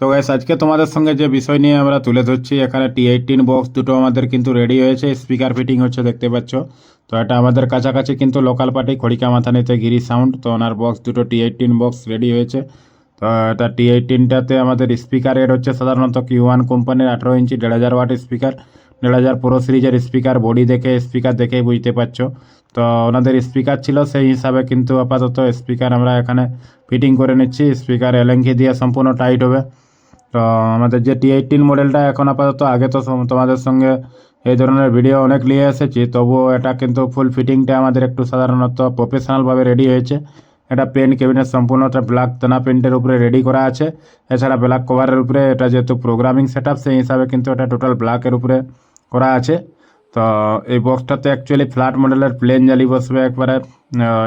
তো গাইস আজকে তোমাদের সঙ্গে যে বিষয় নিয়ে আমরা তুলে ধরছি, এখানে T18 বক্স দুটো আমাদের কিন্তু রেডি হয়েছে, স্পিকার ফিটিং হচ্ছে দেখতে পাচ্ছ। তো এটা আমাদের কাছাকাছি কিন্তু লোকাল পার্টি খড়িকা মাথানিতে গিরি সাউন্ড, তো ওনার বক্স দুটো T18 বক্স রেডি হয়েছে। তো এটা T18টাতে আমাদের স্পিকার এর হচ্ছে সাধারণত Q1 কোম্পানির 18 ইঞ্চি 1500 ওয়াট স্পিকার, 1500 প্রো সিরিজের স্পিকার। বডি দেখে স্পিকার দেখেই বুঝতে পারছো। তো ওনাদের স্পিকার ছিল, সেই হিসাবে কিন্তু আপাতত স্পিকার আমরা এখানে ফিটিং করে নিচ্ছি। স্পিকার এলেঙ্কি দিয়ে সম্পূর্ণ টাইট হবে। তো আমাদের যে T18 মডেলটা এখন আপাতত, আগে তো তোমাদের সঙ্গে এই ধরনের ভিডিও অনেক নিয়ে এসেছি, তবুও এটা কিন্তু ফুল ফিটিংটা আমাদের একটু সাধারণত প্রফেশনালভাবে রেডি হয়েছে। এটা পেন কেবিনের সম্পূর্ণটা ব্ল্যাক টানা পেন্টের উপরে রেডি করা আছে। এছাড়া ব্ল্যাক কভারের উপরে, এটা যেহেতু প্রোগ্রামিং সেট আপ, সেই হিসাবে কিন্তু এটা টোটাল ব্ল্যাকের উপরে করা আছে। তো এই বক্সটাতে অ্যাকচুয়ালি ফ্ল্যাট মডেলের প্লেন জালি বসবে একবারে।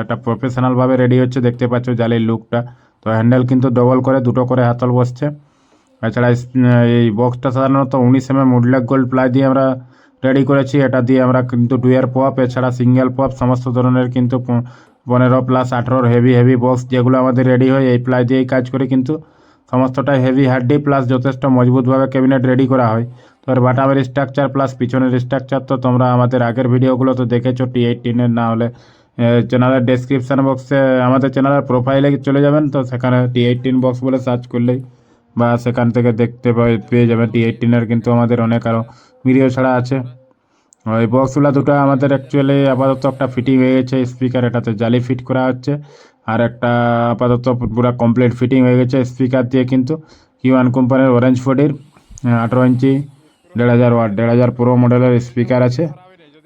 এটা প্রফেশনালভাবে রেডি হচ্ছে, দেখতে পাচ্ছ জালির লুকটা। তো হ্যান্ডেল কিন্তু ডবল করে দুটো করে হাতল বসছে। এছাড়া এই বক্সটা সাধারণত 19 mm উডলেক গোল্ড প্লাই দিয়ে আমরা রেডি করেছি। এটা দিয়ে আমরা কিন্তু ডুয়ার পপ, এছাড়া সিঙ্গেল পপ, সমস্ত ধরনের কিন্তু 15+18 হেভি বক্স যেগুলো আমাদের রেডি হয় এই প্লাই দিয়েই কাজ করে, কিন্তু সমস্তটাই হেভি হার্ডি প্লাস যথেষ্ট মজবুতভাবে ক্যাবিনেট রেডি করা হয়। তো এর বাটামের স্ট্রাকচার প্লাস পিছনের স্ট্রাকচার তো তোমরা আমাদের আগের ভিডিওগুলো তো দেখেছো T18-এর, না হলে চ্যানেলের ডেসক্রিপশান বক্সে আমাদের চ্যানেলের প্রোফাইলে চলে যাবেন, তো সেখানে T18 বক্স বলে সার্চ করলেই বা সেখান থেকে দেখতে পেয়ে যাবেন। T18-এর কিন্তু আমাদের অনেক আরও ভিডিও ছাড়া আছে। ওই বক্সগুলো দুটো আমাদের অ্যাকচুয়ালি আপাতত একটা ফিটিং হয়ে গেছে স্পিকার, এটাতে জালি ফিট করা হচ্ছে। আর একটা আপাতত পুরো কমপ্লিট ফিটিং হয়ে গেছে স্পিকার দিয়ে, কিন্তু Q1 কোম্পানির অরেঞ্জ ফোর্ডির 18 ইঞ্চি 1500 ওয়াট 1500 প্রো মডেলের স্পিকার আছে।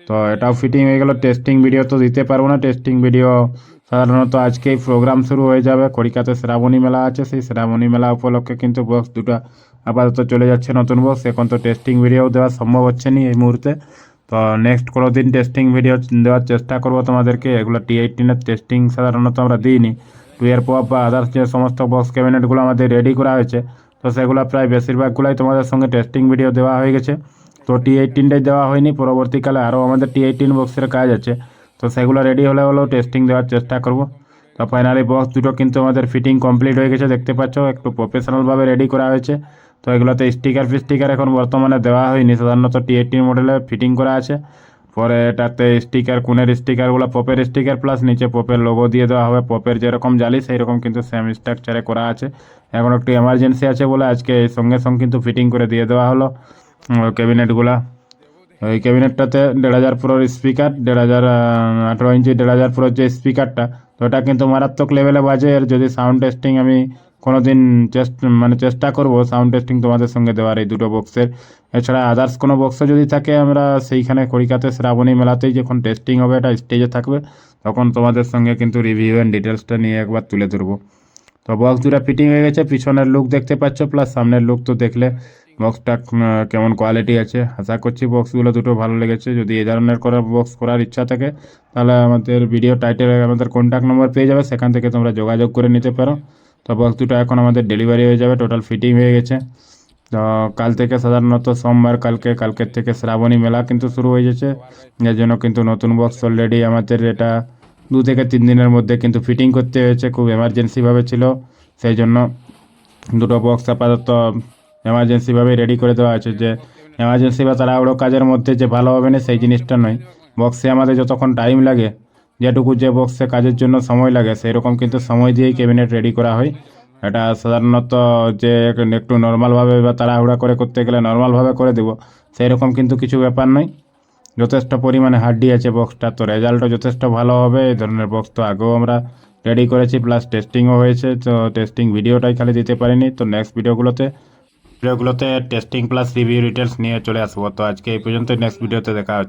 তো এটাও ফিটিং হয়ে গেল। টেস্টিং ভিডিও তো দিতে পারবো না, টেস্টিং ভিডিও সাধারণত আজকেই প্রোগ্রাম শুরু হয়ে যাবে। কড়িকাতে শ্রাবণী মেলা আছে, সেই শ্রাবণী মেলা উপলক্ষে কিন্তু বক্স দুটো আপাতত চলে যাচ্ছে নতুন বক্স। এখন তো টেস্টিং ভিডিও দেওয়া সম্ভব হচ্ছে না এই মুহূর্তে। তো নেক্সট কোনো দিন টেস্টিং ভিডিও দেওয়ার চেষ্টা করব তোমাদেরকে। এগুলো T18-এর টেস্টিং সাধারণত আমরা দিইনি। টুয়ের পপ বা আদার্স যে সমস্ত বক্স ক্যাবিনেটগুলো আমাদের রেডি করা হয়েছে, তো সেগুলো প্রায় বেশিরভাগগুলোই তোমাদের সঙ্গে টেস্টিং ভিডিও দেওয়া হয়ে গেছে। তো T18টাই দেওয়া হয়নি, পরবর্তীকালে আরও আমাদের T18 বক্সের কাজ আছে, তো সেগুলো রেডি হলেও টেস্টিং দেওয়ার চেষ্টা করব। তো ফাইনালি বক্স দুটো কিন্তু আমাদের ফিটিং কমপ্লিট হয়ে গেছে, দেখতে পাচ্ছ একটু প্রফেশনালভাবে রেডি করা হয়েছে। তো এগুলোতে স্টিকার এখন বর্তমানে দেওয়া হয়নি, সাধারণত T18 মডেলে ফিটিং করা আছে। পরে এটাতে স্টিকার, কোণের স্টিকারগুলো পপের স্টিকার প্লাস নিচে পপের লোগো দিয়ে দেওয়া হবে। পপের যেরকম জালি সেই রকম কিন্তু সেম স্ট্রাকচারে করা আছে। এখন একটু এমার্জেন্সি আছে বলে আজকে সঙ্গে সঙ্গে কিন্তু ফিটিং করে দিয়ে দেওয়া হলো ক্যাবিনেটগুলা। এই ক্যাবিনেটটাতে 1500 প্রোর স্পিকার, 18 ইঞ্চি 1500 প্রোর যে স্পিকারটা, তো ওটা কিন্তু মারাত্মক লেভেলে বাজে। এর যদি সাউন্ড টেস্টিং আমি কোনো দিন চেষ্টা করব সাউন্ড টেস্টিং তোমাদের সঙ্গে দেওয়ার এই দুটো বক্সের। এছাড়া আদার্স কোনো বক্সে যদি থাকে, আমরা সেইখানে কড়িকাতে শ্রাবণী মেলাতেই যখন টেস্টিং হবে, এটা স্টেজে থাকবে, তখন তোমাদের সঙ্গে কিন্তু রিভিউ অ্যান্ড ডিটেলসটা নিয়ে একবার তুলে ধরবো। তো বক্স দুটো ফিটিং হয়ে গেছে, পিছনের লুক দেখতে পাচ্ছ প্লাস সামনের লুক তো দেখলে বক্সটা কেমন কোয়ালিটি আছে। আশা করছি বক্সগুলো দুটো ভালো লেগেছে। যদি এই ধরনের বক্স করার ইচ্ছা থাকে, তাহলে আমাদের ভিডিও টাইটেলে আমাদের কন্ট্যাক্ট নম্বর পেয়ে যাবে, সেখান থেকে তোমরা যোগাযোগ করে নিতে পারো। তো বক্স দুটো এখন আমাদের ডেলিভারি হয়ে যাবে, টোটাল ফিটিং হয়ে গেছে। তো কাল থেকে সাধারণত সোমবার, কালকের থেকে শ্রাবণী মেলা কিন্তু শুরু হয়ে গেছে, যার জন্য কিন্তু নতুন বক্স অলরেডি আমাদের এটা 2 থেকে 3 দিনের মধ্যে কিন্তু ফিটিং করতে হয়েছে, খুব এমার্জেন্সিভাবে ছিল। সেই জন্য দুটো বক্স আপাতত এমার্জেন্সিভাবেই রেডি করে দেওয়া আছে। যে এমার্জেন্সি বা তাড়াহুড়ো কাজের মধ্যে যে ভালো হবে না সেই জিনিসটা নয়। বক্সে আমাদের যতক্ষণ টাইম লাগে, যেটুকু যে বক্সে কাজের জন্য সময় লাগে, সেই রকম কিন্তু সময় দিয়েই ক্যাবিনেট রেডি করা হয়। এটা সাধারণত যে একটু নর্মালভাবে বা তাড়াহুড়া করে করতে গেলে নর্মালভাবে করে দেবো, সেই রকম কিন্তু কিছু ব্যাপার নয়। যথেষ্ট পরিমাণে হার্ডি আছে বক্সটা, তো রেজাল্টও যথেষ্ট ভালো হবে। এই ধরনের বক্স তো আগেও আমরা রেডি করেছি, প্লাস টেস্টিংও হয়েছে। তো টেস্টিং ভিডিওটাই খালি দিতে পারিনি, তো নেক্সট ভিডিওগুলোতে টেস্টিং প্লাস রিভিউ ডিটেলস নিয়ে চলে আসবো। তো আজকে এই পর্যন্ত, নেক্সট ভিডিওতে দেখা হচ্ছে।